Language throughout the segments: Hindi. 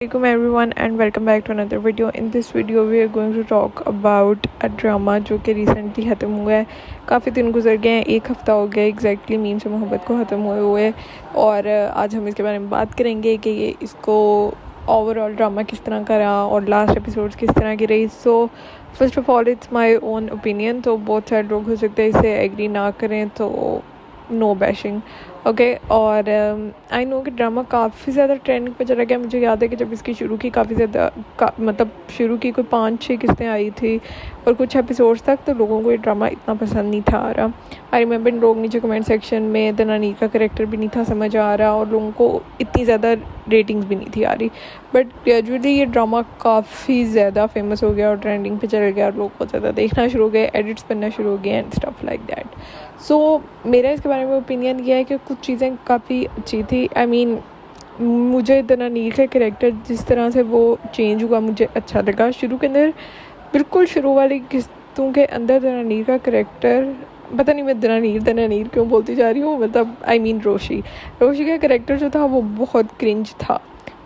Welcome everyone and welcome back to another video. In this video we are going to talk about a drama जो कि recently ख़त्म हुआ है. काफ़ी दिन गुजर गए हैं, एक हफ़्ता हो गया एग्जैक्टली मीम से मोहब्बत को ख़त्म हुए और आज हम इसके बारे में बात करेंगे कि ये इसको ओवरऑल ड्रामा किस तरह का रहा और लास्ट एपिसोड्स किस तरह की रही. So first of all it's my own opinion, तो बहुत सारे लोग हो सकते हैं इसे एग्री ना करें, तो नो बैशिंग ओके. और आई नो कि ड्रामा काफ़ी ज़्यादा ट्रेंडिंग पे चला गया. मुझे याद है कि जब इसकी शुरू की काफ़ी ज़्यादा मतलब शुरू की कोई 5-6 किस्तें आई थी और कुछ एपिसोड्स तक, तो लोगों को ये ड्रामा इतना पसंद नहीं था आ रहा. आई रिमेंबर लोग नीचे कमेंट सेक्शन में दनानी का करेक्टर भी नहीं था समझ आ रहा और लोगों को इतनी ज़्यादा रेटिंग्स भी नहीं थी आ रही. बट ग्रेजुअली ये ड्रामा काफ़ी ज़्यादा फेमस हो गया और ट्रेंडिंग पे चल गया और लोग बहुत ज़्यादा देखना शुरू हो गए, एडिट्स बनना शुरू हो गए एंड स्टफ लाइक दैट. सो मेरा इसके बारे में ओपिनियन ये है कि कुछ चीज़ें काफ़ी अच्छी थी. आई मीन मुझे दनानीर का करेक्टर जिस तरह से वो चेंज हुआ मुझे अच्छा लगा. शुरू के अंदर बिल्कुल शुरू वाली किस्तों के अंदर दनानीर का करेक्टर, पता नहीं मैं दनानीर क्यों बोलती जा रही हूँ, मतलब आई मीन रोशी का करेक्टर जो था वो बहुत क्रिंज था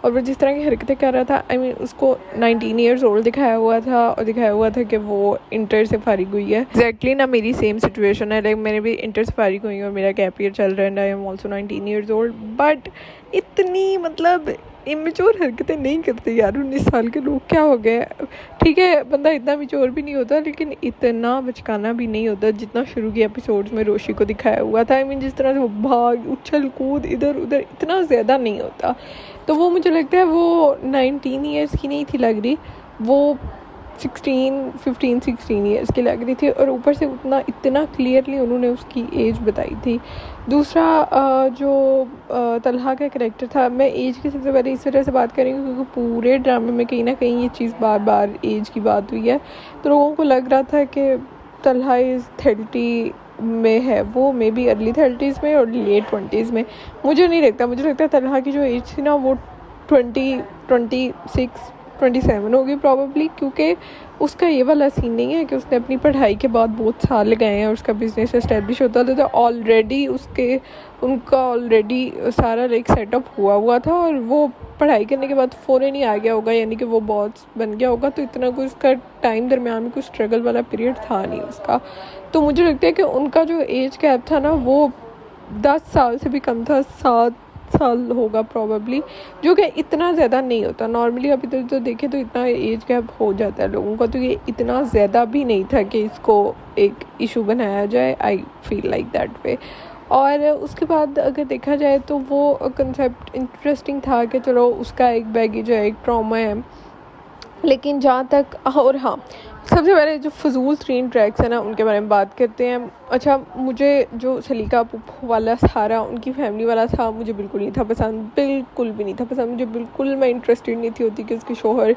और वो जिस तरह की हरकतें कर रहा था. आई मीन उसको 19 ईयर्स ओल्ड दिखाया हुआ था कि वो इंटर से फारिग हुई है. एग्जैक्टली ना मेरी सेम सिचुएशन है, लाइक मैंने भी इंटर से फारिग हुई और मेरा गैप ईयर चल रहा है and I am also 19 years old. But इतनी मतलब इमेच्योर हरकतें नहीं करते यार 19 साल के लोग. क्या हो गए, ठीक है बंदा इतना मेच्योर भी नहीं होता लेकिन इतना बचकाना भी नहीं होता जितना शुरू के एपिसोड्स में रोशी को दिखाया हुआ था. आई मीन जिस तरह से वो भाग उछल कूद इधर उधर इतना ज़्यादा नहीं होता. तो वो मुझे लगता है वो 19 ईयर्स की नहीं थी लग रही, वो 15-16 ईयर्स की लग रही थी और ऊपर से इतना क्लियरली उन्होंने उसकी एज बताई थी. दूसरा जो तलहा का करेक्टर था, मैं एज की सबसे पहले इस वजह से बात करेंगी क्योंकि पूरे ड्रामे में कहीं ना कहीं ये चीज़ बार बार एज की बात हुई है. तो लोगों को लग रहा था कि तलहा इज़ 30 में है, वो मे बी अर्ली 30s में और लेट 20s में. मुझे नहीं लगता, मुझे लगता है तलहा की जो एज थी ना वो 26-27 होगी प्रॉबेबली, क्योंकि उसका ये वाला सीन नहीं है कि उसने अपनी पढ़ाई के बाद बहुत साल लगाए हैं और उसका बिज़नेस एस्टेब्लिश होता था. तो ऑलरेडी उनका सारा लाइक सेटअप हुआ था और वो पढ़ाई करने के बाद फ़ौरन ही आ गया होगा, यानी कि वो बॉस बन गया होगा. तो इतना कोई उसका टाइम दरमियान में कोई स्ट्रगल वाला पीरियड था नहीं उसका. तो मुझे लगता है कि उनका जो एज गैप था ना वो 10 साल से भी कम था, 7 साल होगा प्रॉबेबली, जो कि इतना ज़्यादा नहीं होता. नॉर्मली अभी तक तो देखें तो इतना एज गैप हो जाता है लोगों का, तो ये इतना ज़्यादा भी नहीं था कि इसको एक इशू बनाया जाए. I feel like that way. और उसके बाद अगर देखा जाए तो वो कंसेप्ट इंटरेस्टिंग था कि चलो उसका एक बैगेज है, एक ट्रॉमा है, लेकिन जहाँ तक और हाँ सबसे पहले जो फजूल 3 ट्रैक्स हैं ना उनके बारे में बात करते हैं. अच्छा, मुझे जो सलीका पुप्पो वाला सारा उनकी फैमिली वाला था मुझे बिल्कुल नहीं था पसंद, बिल्कुल भी नहीं था पसंद. मुझे बिल्कुल मैं इंटरेस्टेड नहीं थी होती कि उसके शोहर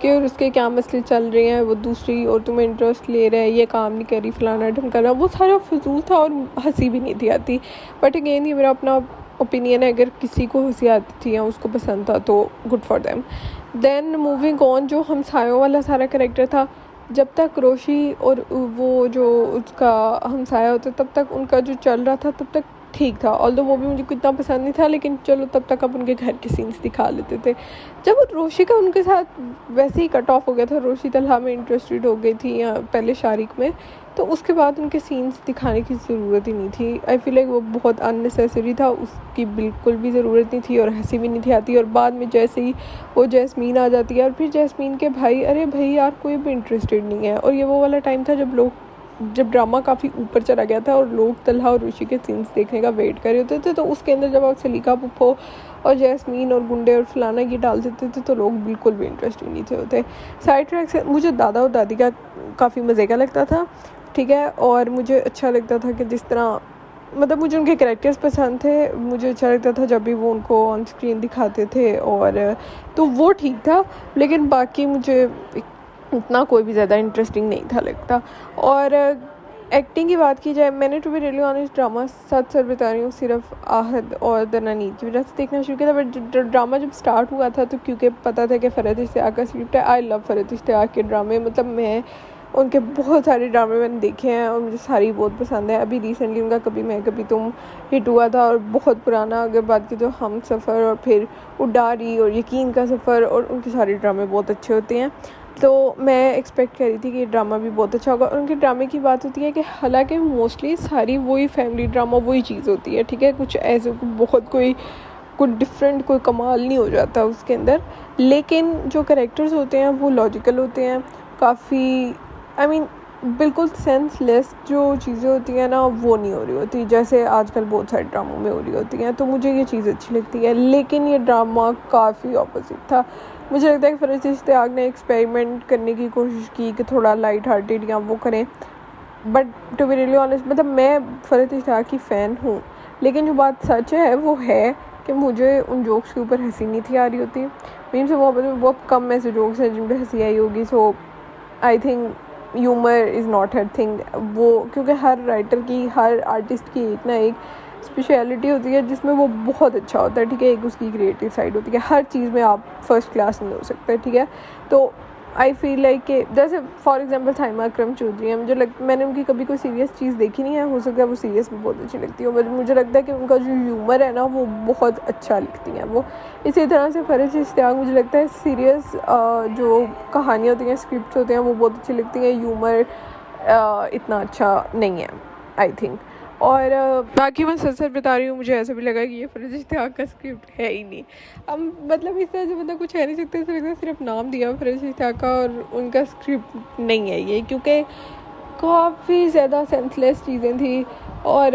के और उसके क्या मसले चल रहे हैं, वो दूसरी और तुम्हें इंटरेस्ट ले रहा है, ये काम नहीं कर रही, फलाना ढमकाना, वो सारा फजूल था और हंसी भी नहीं थी आती. बट अगेन ये मेरा अपना ओपिनियन है, अगर किसी को हंसी आती थी या उसको पसंद था तो good for them. Then moving on, जो हमसायों वाला सारा करेक्टर था, जब तक रोशी और वो जो उसका हमसाया होता तब तक उनका जो चल रहा था तब तक ठीक था. ऑल्दो वो भी मुझे इतना पसंद नहीं था, लेकिन चलो तब तक आप उनके घर के सीन्स दिखा लेते थे. जब रोशी का उनके साथ वैसे ही कट ऑफ हो गया था, रोशी तलहा में इंटरेस्टेड हो गई थी या पहले शारिक में, तो उसके बाद उनके सीन्स दिखाने की ज़रूरत ही नहीं थी. आई फील लाइक वो बहुत अननेसेसरी था, उसकी बिल्कुल भी ज़रूरत नहीं थी और हंसी भी नहीं थी आती. और बाद में जैसे ही वो जैस्मीन आ जाती है और फिर जैस्मीन के भाई, अरे भाई यार कोई भी इंटरेस्टेड नहीं है. और ये वो वाला टाइम था जब ड्रामा काफ़ी ऊपर चला गया था और लोग तलहा और ऋषि के सीन्स देखने का वेट कर रहे होते थे. तो उसके अंदर जब आप सलीका पुप्पो और जैस्मीन और गुंडे और फलाना ये डाल देते थे तो लोग बिल्कुल भी इंटरेस्टेड नहीं थे होते. साइड ट्रैक से मुझे दादा और दादी का काफ़ी मज़े का लगता था, ठीक है. और मुझे अच्छा लगता था कि जिस तरह मतलब मुझे उनके कैरेक्टर्स पसंद थे, मुझे अच्छा लगता था जब भी वो उनको ऑन स्क्रीन दिखाते थे, और तो वो ठीक था. लेकिन बाकी मुझे उतना कोई भी ज़्यादा इंटरेस्टिंग नहीं था लगता. और एक्टिंग की बात की जाए, मैंने to be really honest drama सच बता रही हूँ सिर्फ आहद और दनानीर की वजह से देखना शुरू किया था. बट ड्रामा जब स्टार्ट हुआ था तो क्योंकि पता था कि फ़रहत इश्तियाक का स्क्रिप्ट है, आई लव फ़रहत इश्तियाक के ड्रामे. मतलब मैं उनके बहुत सारे ड्रामे मैंने देखे हैं और मुझे सारी बहुत पसंद है। अभी रिसेंटली उनका कभी मैं कभी तुम हिट हुआ था, और बहुत पुराना अगर बात की तो हम सफ़र, और फिर उडारी और यकीन का सफ़र, और उनके सारे ड्रामे बहुत अच्छे होते हैं। तो मैं एक्सपेक्ट कर रही थी कि ये ड्रामा भी बहुत अच्छा होगा। और उनके ड्रामे की बात होती है कि हालांकि मोस्टली सारी वही फैमिली ड्रामा वही चीज़ होती है, ठीक है, कुछ ऐसे बहुत कोई कुछ डिफरेंट कोई कमाल नहीं हो जाता उसके अंदर, लेकिन जो कैरेक्टर्स होते हैं वो लॉजिकल होते हैं काफ़ी। आई मीन बिल्कुल सेंसलेस जो चीज़ें होती हैं ना वो नहीं हो रही होती, जैसे आजकल बहुत सारे ड्रामों में हो रही होती हैं। तो मुझे ये चीज़ अच्छी लगती है, लेकिन ये ड्रामा काफ़ी ऑपोजिट था। मुझे लगता है कि फरहत इश्तियाक ने एक्सपेरिमेंट करने की कोशिश की कि थोड़ा लाइट हार्टेड या वो करें, but to be really honest मतलब मैं फरहत इश्तियाक की फ़ैन हूँ, लेकिन जो बात सच है वो है कि मुझे उन जोक्स के ऊपर हंसी नहीं थी आ रही होती। मीम से मोहब्बत में बहुत कम ऐसे जोक्स हैं जिन पर हंसी आई होगी। So I think humour is not हर थिंग वो, क्योंकि हर राइटर की, हर आर्टिस्ट की एक ना एक स्पेशलिटी होती है जिसमें वो बहुत अच्छा होता है, ठीक है। एक उसकी क्रिएटिव साइड होती है, हर चीज़ में आप फर्स्ट क्लास नहीं हो सकते, ठीक है। तो आई फील लाइक कि जैसे फॉर एग्जांपल साइमा अकरम चौधरी है, मैंने उनकी कभी कोई सीरियस चीज़ देखी नहीं है, हो सकता है वो सीरियस में बहुत अच्छी लगती है, मुझे लगता है कि उनका जो ह्यूमर है ना वो बहुत अच्छा लिखती हैं वो। इसी तरह से फरहत इश्तियाक मुझे लगता है सीरियस जो कहानियाँ होती हैं, स्क्रिप्ट होते हैं वो बहुत अच्छी लिखती हैं, ह्यूमर इतना अच्छा नहीं है आई थिंक। और बाकी मैं सच सच बता रही हूँ, मुझे ऐसा भी लगा कि ये फरहत इश्तियाक का स्क्रिप्ट है ही नहीं। अब मतलब इस तरह से मतलब कुछ है नहीं सकते, ऐसा लगता है सिर्फ नाम दिया फरहत इश्तियाक का और उनका स्क्रिप्ट नहीं है ये, क्योंकि काफ़ी ज़्यादा सेंसलेस चीज़ें थी। और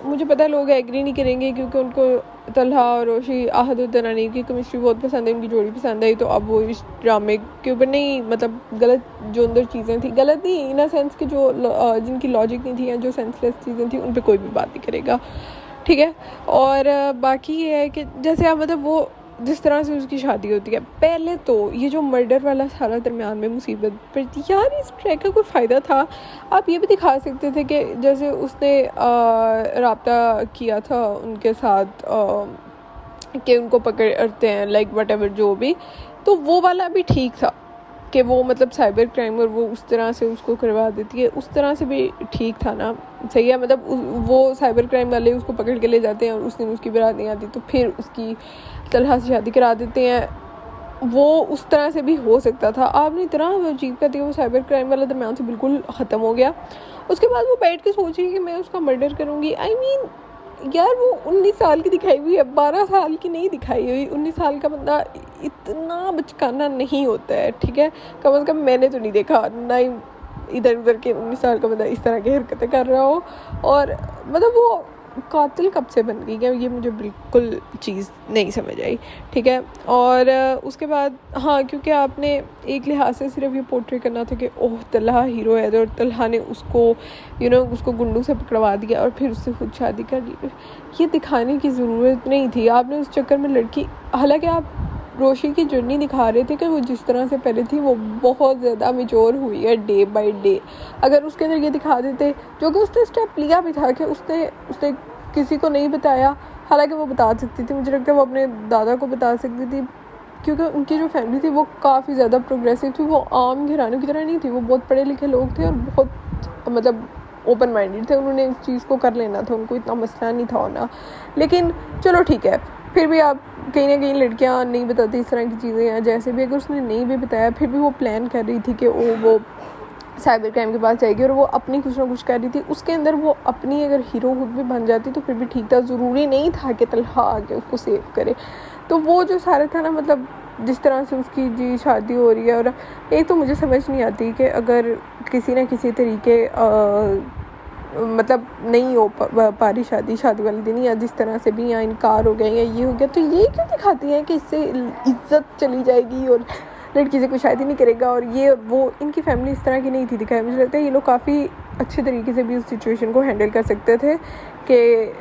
मुझे पता है लोग एग्री नहीं करेंगे क्योंकि उनको तलहा और रोशी आहद और दरानी की केमिस्ट्री बहुत पसंद है, उनकी जोड़ी पसंद आई, तो अब वो इस ड्रामे के ऊपर नहीं, मतलब गलत जो अंदर चीज़ें थी, गलत नहीं इन अ सेंस कि जो जिनकी लॉजिक नहीं थी या जो सेंसलेस चीज़ें थी उन पर कोई भी बात नहीं करेगा, ठीक है। और बाकी ये है कि जैसे आप मतलब वो जिस तरह से उसकी शादी होती है, पहले तो ये जो मर्डर वाला सारा दरमियान में मुसीबत पर थी यार, इस ट्रैक का कोई फ़ायदा था। आप ये भी दिखा सकते थे कि जैसे उसने राब्ता किया था उनके साथ कि उनको पकड़ते हैं लाइक वट एवर जो भी, तो वो वाला भी ठीक था कि वो मतलब साइबर क्राइम और वो उस तरह से उसको करवा देती है, उस तरह से भी ठीक था ना, सही है। मतलब वो साइबर क्राइम वाले उसको पकड़ के ले जाते हैं और उस दिन उसकी बारात नहीं आती तो फिर उसकी तलहा से शादी करा देते हैं, वो उस तरह से भी हो सकता था। आपने इतना अजीब कर दिया, वो साइबर क्राइम वाला दरम्यान से बिल्कुल ख़त्म हो गया। उसके बाद वो बैठ के सोची कि मैं उसका मर्डर करूँगी। आई मीन यार वो 19 साल की दिखाई हुई है, 12 साल की नहीं दिखाई हुई। 19 साल का बंदा इतना बचकाना नहीं होता है, ठीक है, कम से कम मैंने तो नहीं देखा ना ही इधर उधर के 19 साल का बंदा इस तरह की हरकतें कर रहा हो। और मतलब वो कातिल कब से बन गई है, ये मुझे बिल्कुल चीज़ नहीं समझ आई, ठीक है। और उसके बाद हाँ, क्योंकि आपने एक लिहाज से सिर्फ ये पोर्ट्रे करना था कि ओह तलहा हीरो है और तलहा ने उसको उसको गुंडों से पकड़वा दिया और फिर उससे खुद शादी कर ली, ये दिखाने की ज़रूरत नहीं थी। आपने उस चक्कर में लड़की, हालांकि आप रोशी की जर्नी दिखा रहे थे कि वो जिस तरह से पहले थी वो बहुत ज़्यादा मेच्योर हुई है डे बाय डे। अगर उसके अंदर ये दिखा देते, जो कि उसने स्टेप लिया भी था कि उसने किसी को नहीं बताया, हालांकि वो बता सकती थी, मुझे लगता है वो अपने दादा को बता सकती थी, क्योंकि उनकी जो फैमिली थी वो काफ़ी ज़्यादा प्रोग्रेसिव थी, वो आम घरानों की तरह नहीं थी, वो बहुत पढ़े लिखे लोग थे और बहुत मतलब ओपन माइंडेड थे, उन्होंने इस चीज़ को कर लेना था, उनको इतना मसला नहीं था होना। लेकिन चलो ठीक है, फिर भी आप कहीं ना कहीं लड़कियां नहीं बताती इस तरह की चीज़ें हैं, जैसे भी अगर उसने नहीं भी बताया फिर भी वो प्लान कर रही थी कि वो साइबर क्राइम के पास जाएगी और वो अपनी कुछ ना कुछ कर रही थी, उसके अंदर वो अपनी अगर हीरो खुद भी बन जाती तो फिर भी ठीक था, ज़रूरी नहीं था कि तलहा आके उसको सेव करे। तो वो जो सारा था ना, मतलब जिस तरह से उसकी जी शादी हो रही है, और एक तो मुझे समझ नहीं आती कि अगर किसी न किसी तरीके मतलब नहीं हो पा रही शादी वाले दिन, या जिस तरह से भी यहाँ इनकार हो गया या ये हो गया, तो ये क्यों दिखाती हैं कि इससे इज्जत चली जाएगी और लड़की से कोई शादी नहीं करेगा और ये वो। इनकी फैमिली इस तरह की नहीं थी दिखाई। मुझे लगता है ये लोग काफ़ी अच्छे तरीके से भी उस सिचुएशन को हैंडल कर सकते थे कि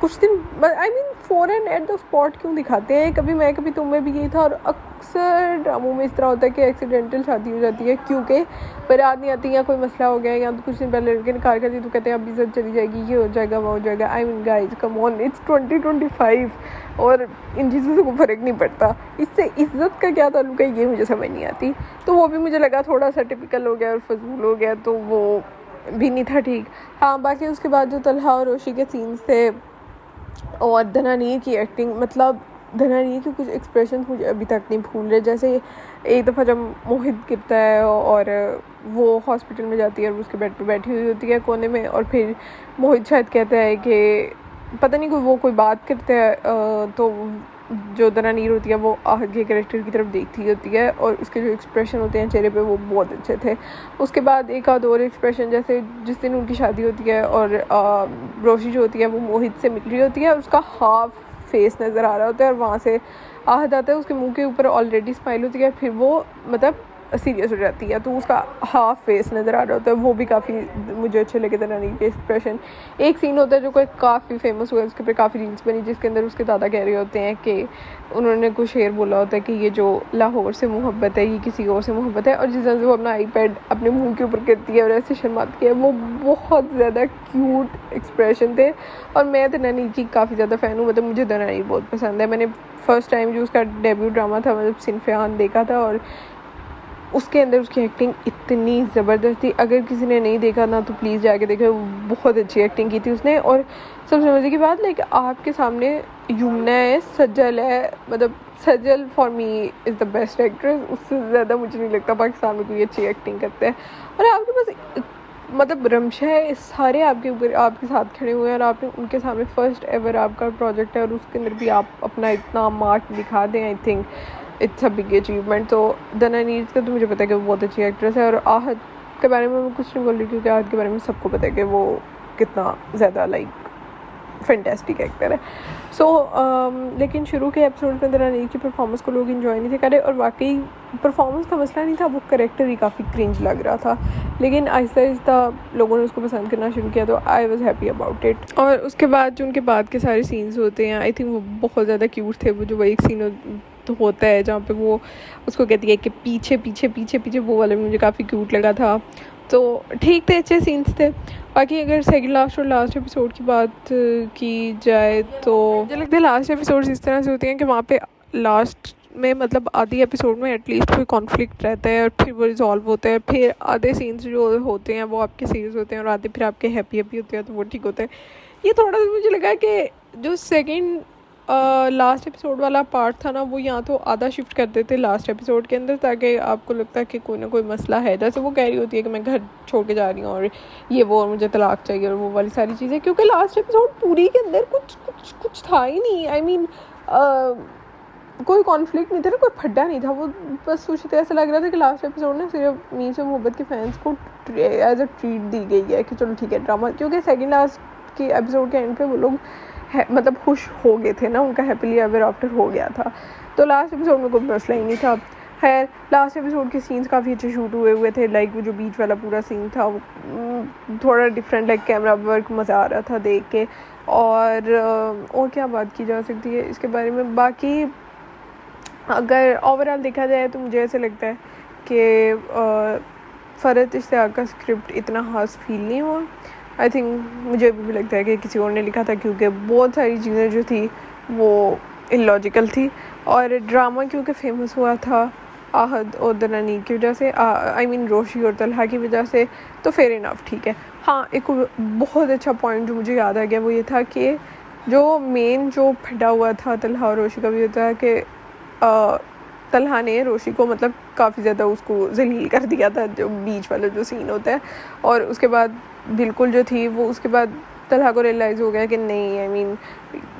कुछ दिन, आई मीन फ़ौरन एट द स्पॉट क्यों दिखाते हैं? कभी मैं कभी तुम में भी यही था, और अक्सर ड्रामों में इस तरह होता है कि एक्सीडेंटल शादी हो जाती है क्योंकि बारात नहीं आती या कोई मसला हो गया या तो कुछ दिन पहले लड़के ने कार कर दी तो कहते हैं अब इज्जत चली जाएगी, ये हो जाएगा वो हो जाएगा। I mean guys come on, it's 2025 और इन चीज़ों से कोई फ़र्क नहीं पड़ता। इससे इज्जत का क्या ताल्लुक है ये मुझे समझ नहीं आती। तो वो भी मुझे लगा थोड़ा सा टिपिकल हो गया और फजूल हो गया, तो वो भी नहीं था ठीक। हाँ, बाकी उसके बाद जो तलहा और रोशी के सीन्स थे और धनानी की एक्टिंग, मतलब धनानी के कुछ एक्सप्रेशन मुझे अभी तक नहीं भूल रहे। जैसे एक दफ़ा जब मोहित गिरता है और वो हॉस्पिटल में जाती है और उसके बेड पे बैठी हुई होती है कोने में, और फिर मोहित शायद कहता है कि पता नहीं कोई बात करता है, तो जो धनानीर होती है वो आहत के कैरेक्टर की तरफ देखती होती है और उसके जो एक्सप्रेशन होते हैं चेहरे पे वो बहुत अच्छे थे। उसके बाद एक आध और एक्सप्रेशन, जैसे जिस दिन उनकी शादी होती है और रोशी जो होती है वो मोहित से मिल रही होती है, उसका हाफ फेस नज़र आ रहा होता है और वहाँ से आहत आता है, उसके मुंह के ऊपर ऑलरेडी स्माइल होती है, फिर वो मतलब सीरियस हो जाती है तो उसका हाफ फेस नज़र आ रहा होता है। वो भी काफ़ी मुझे अच्छे लगे धनानी के एक्सप्रेशन। एक सीन होता है जो कोई काफ़ी फेमस हुआ है, उसके पे काफ़ी रील्स बनी, जिसके अंदर उसके दादा कह रहे होते हैं कि उन्होंने कुछ शेर बोला होता है कि ये जो लाहौर से मोहब्बत है ये किसी और से मोहब्बत है, और जिस तरह से वो अपना आईपैड अपने मुंह के ऊपर करती है और ऐसे शर्माती है, वो बहुत ज़्यादा क्यूट एक्सप्रेशन थे। और मैं धनानी की काफ़ी ज़्यादा फ़ैन हूँ, मतलब मुझे धनानी बहुत पसंद है। मैंने फर्स्ट टाइम जो उसका डेब्यू ड्रामा था मतलब सिनफियान देखा था और उसके अंदर उसकी एक्टिंग इतनी ज़बरदस्त थी। अगर किसी ने नहीं देखा ना तो प्लीज़ जाके देखे, बहुत अच्छी एक्टिंग की थी उसने। और सबसे मज़े की बात, लाइक आपके सामने यमुना है, सज्जल है, मतलब सज्जल for me is the best actress. उससे ज़्यादा मुझे नहीं लगता पाकिस्तान में कोई अच्छी एक्टिंग करता है। और आपके पास मतलब रमशा है, सारे आपके ऊपर आपके साथ खड़े हुए हैं और आपने उनके सामने फ़र्स्ट एवर आपका प्रोजेक्ट है और उसके अंदर भी आप अपना इतना मार्क दिखा दें, I think it's a big achievement. तो धनानी का तो मुझे पता है कि वो बहुत अच्छी एक्ट्रेस है, और आहत के बारे में मैं कुछ नहीं बोल रही क्योंकि आहत के बारे में सबको पता है कि वो कितना ज़्यादा लाइक फैंटास्टिक एक्टर है। लेकिन शुरू के एपिसोड में धनानी की परफॉर्मेंस को लोग इन्जॉय नहीं थे करे, और वाकई परफॉर्मेंस का मसला नहीं था, वो करेक्टर ही काफ़ी क्रिंज लग रहा था। लेकिन आहिस्ता आहिस्ता लोगों ने उसको पसंद करना शुरू किया, तो I was happy about it. और उसके बाद जो उनके बाद के सारे सीन्स होते हैं आई थिंक वो बहुत ज़्यादा क्यूट थे। वो जो एक सीन तो होता है जहाँ पे वो उसको कहती है कि पीछे पीछे पीछे पीछे, वो वाले मुझे काफ़ी क्यूट लगा था। तो ठीक थे, अच्छे सीन्स थे। बाकी अगर सेकंड लास्ट और लास्ट एपिसोड की बात की जाए तो मुझे लगता है लास्ट एपिसोड्स इस तरह से होते हैं कि वहाँ पे लास्ट में मतलब आधी एपिसोड में एटलीस्ट कोई कॉन्फ्लिक्ट रहता है और फिर वो रिजॉल्व होता है। फिर आधे सीन्स जो होते हैं वो आपके सीरियस होते हैं और आधे फिर आपके हैप्पी होते हैं, तो वो ठीक होता है। ये थोड़ा सा मुझे लगा कि जो सेकेंड लास्ट एपिसोड वाला पार्ट था ना, वो यहाँ तो आधा शिफ्ट कर देते लास्ट एपिसोड के अंदर, ताकि आपको लगता है कि कोई ना कोई मसला है। जैसे वो कह रही होती है कि मैं घर छोड़ के जा रही हूँ और ये वो और मुझे तलाक चाहिए और वो वाली सारी चीज़ें, क्योंकि लास्ट एपिसोड पूरी के अंदर कुछ था ही नहीं। आई मीन कोई कॉन्फ्लिक्ट नहीं था ना, कोई फड्डा नहीं था। वो बस सोचते ऐसा लग रहा था कि लास्ट एपिसोड ना सिर्फ मीर से मोहब्बत के फैंस को एज अ ट्रीट दी गई है कि चलो ठीक है ड्रामा, क्योंकि सेकेंड लास्ट के एपिसोड के एंड पे वो लोग मतलब खुश हो गए थे ना, उनका हैप्पीली एवर आफ्टर हो गया था। तो लास्ट एपिसोड में कोई मसला ही नहीं था। खैर लास्ट एपिसोड के सीन्स काफ़ी अच्छे शूट हुए थे। लाइक वो जो बीच वाला पूरा सीन था वो थोड़ा डिफरेंट, लाइक कैमरा वर्क मज़ा आ रहा था देख के। और क्या बात की जा सकती है इसके बारे में। बाकी अगर ओवरऑल देखा जाए तो मुझे ऐसे लगता है कि फ़रत इश्तियाक का स्क्रिप्ट इतना खास फील नहीं हुआ। आई थिंक मुझे भी लगता है कि किसी और ने लिखा था, क्योंकि बहुत सारी चीज़ें जो थी वो इलॉजिकल थी। और ड्रामा क्योंकि फेमस हुआ था आहद और धनानी की वजह से, आई मीन रोशी और तलहा की वजह से, तो फेयर इनफ ठीक है। हाँ, एक बहुत अच्छा पॉइंट जो मुझे याद आ गया वो ये था कि जो मेन जो फटा हुआ था तलहा और रोशी का भी होता है कि तलहा ने रोशी को मतलब काफ़ी ज़्यादा उसको जलील कर दिया था, जो बीच वाला जो सीन होता है। और उसके बाद बिल्कुल जो थी वो उसके बाद तलहा को रियलाइज़ हो गया कि नहीं, आई मीन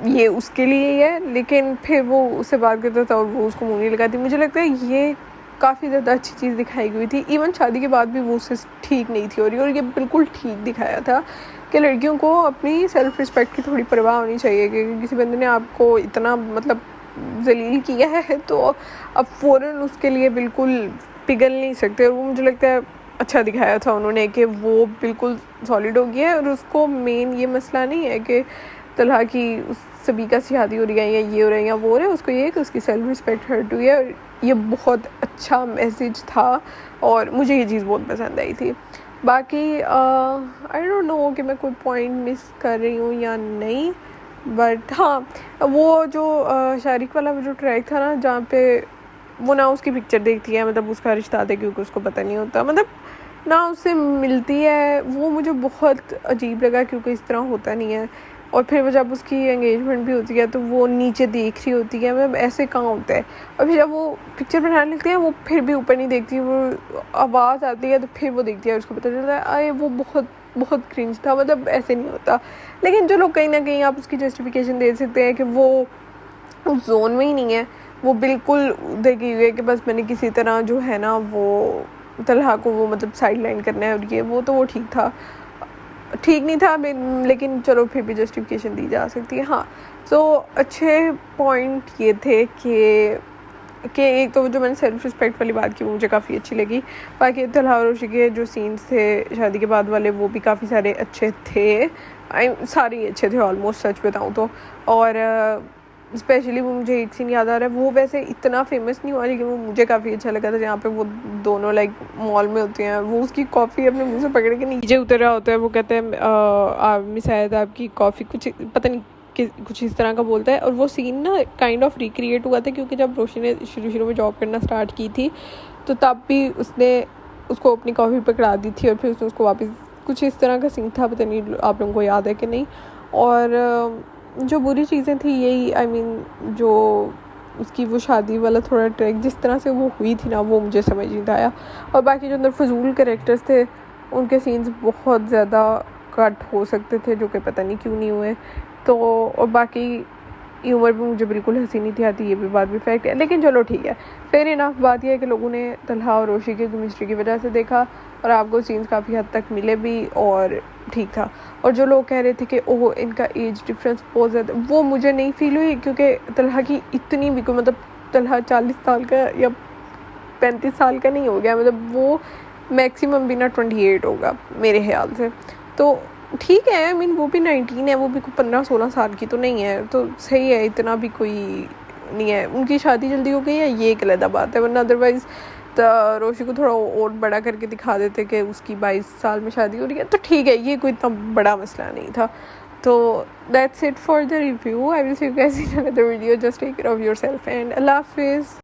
ये उसके लिए ही है, लेकिन फिर वो उससे बात करता था और वो उसको मुँह नहीं लगाती। मुझे लगता है ये काफ़ी ज़्यादा अच्छी चीज़ दिखाई गई थी। इवन शादी के बाद भी वो उससे ठीक नहीं थी हो रही, और ये बिल्कुल ठीक दिखाया था कि लड़कियों को अपनी सेल्फ़ रिस्पेक्ट की थोड़ी परवाह होनी चाहिए कि किसी बंदे ने आपको इतना मतलब जलील किया है तो अब फ़ौरन उसके लिए बिल्कुल पिघल नहीं सकते। और वो मुझे लगता है अच्छा दिखाया था उन्होंने कि वो बिल्कुल सॉलिड हो गया है और उसको मेन ये मसला नहीं है कि तलहा की सभी का शादी हो रही है या ये हो रहा है या वो हो रहा है, उसको ये है कि उसकी सेल्फ रिस्पेक्ट हर्ट हुई है। और ये बहुत अच्छा मैसेज था और मुझे ये चीज़ बहुत पसंद आई थी। बाकी आई डोंट नो कि मैं कोई पॉइंट मिस कर रही हूँ या नहीं, बट हाँ, वो जो शारिक वाला वो जो ट्रैक था ना, जहाँ पे वो ना उसकी पिक्चर देखती है, मतलब उसका रिश्ता था क्योंकि उसको पता नहीं होता, मतलब ना उससे मिलती है, वो मुझे बहुत अजीब लगा क्योंकि इस तरह होता नहीं है। और फिर वो जब उसकी एंगेजमेंट भी होती है तो वो नीचे देख रही होती है, मतलब ऐसे कहाँ होता है। और फिर जब वो पिक्चर बनाने लगती है वो फिर भी ऊपर नहीं देखती, वो आवाज़ आती है तो फिर वो देखती है, उसको पता चलता है। अरे वो बहुत बहुत क्रिंज था, मतलब ऐसे नहीं होता। लेकिन चलो कहीं ना कहीं आप उसकी जस्टिफिकेशन दे सकते हैं कि वो उस जोन में ही नहीं है, वो बिल्कुल देखी हुई है कि बस मैंने किसी तरह जो है ना वो तलहा को वो मतलब साइड लाइन करना है, और ये वो ठीक था, ठीक नहीं था, लेकिन चलो फिर भी जस्टिफिकेशन दी जा सकती है। हाँ, तो अच्छे पॉइंट ये थे कि एक तो जो मैंने सेल्फ रिस्पेक्ट वाली बात की वो मुझे काफ़ी अच्छी लगी। बाकी तलहा और रोशी के जो सीन्स थे शादी के बाद वाले वो भी काफ़ी सारे अच्छे थे, सारे ही अच्छे थे ऑलमोस्ट, सच बताऊँ तो। और स्पेशली वो मुझे एक सीन याद आ रहा है, वो वैसे इतना फेमस नहीं हुआ लेकिन वो मुझे काफ़ी अच्छा लगा था, जहाँ पे वो दोनों लाइक मॉल में होते हैं, वो उसकी कॉफ़ी अपने मुंह से पकड़ के नीचे उतर रहा होता है, वो कहते हैं मिस शायद आपकी कॉफ़ी कुछ पता नहीं कुछ इस तरह का बोलता है। और वो सीन ना काइंड ऑफ रिक्रिएट हुआ था क्योंकि जब रोशी ने शुरू में जॉब करना स्टार्ट की थी तो तब भी उसने उसको अपनी कॉफ़ी पकड़ा दी थी और फिर उसने उसको वापस, कुछ इस तरह का सीन था, पता नहीं आप लोगों को याद है कि नहीं। और जो बुरी चीज़ें थी यही, आई मीन जो उसकी वो शादी वाला थोड़ा ट्रैक जिस तरह से वो हुई थी ना, वो मुझे समझ नहीं आया। और बाकी जो अंदर फजूल कैरेक्टर्स थे उनके सीन्स बहुत ज़्यादा कट हो सकते थे, जो कि पता नहीं क्यों नहीं हुए। तो और बाकी ह्यूमर भी मुझे बिल्कुल हंसी नहीं थी आती, ये भी बात भी फैक्ट है, लेकिन चलो ठीक है। फेयर इनफ बात यह है कि लोगों ने तलहा और रोशी की केमिस्ट्री की वजह से देखा और आपको सीन्स काफ़ी हद तक मिले भी और ठीक था। और जो लोग कह रहे थे कि ओह इनका एज डिफरेंस बहुत ज़्यादा, वो मुझे नहीं फील हुई क्योंकि तलहा की इतनी भी कोई, मतलब तलहा 40 साल का या 35 साल का नहीं हो गया, मतलब वो मैक्सिमम भी ना 28 होगा मेरे ख्याल से। तो ठीक है, आई मीन वो भी 19 है, वो भी 15-16 साल की तो नहीं है, तो सही है, इतना भी कोई नहीं है। उनकी शादी जल्दी हो गई है ये एक अलग बात है, वरना अदरवाइज़ रोशी को थोड़ा और बड़ा करके दिखा देते कि उसकी 22 साल में शादी हो रही है, तो ठीक है, ये कोई इतना बड़ा मसला नहीं था। तो that's it for the review. I will see you guys in another video. Just take care of yourself and Allah हाफिज़।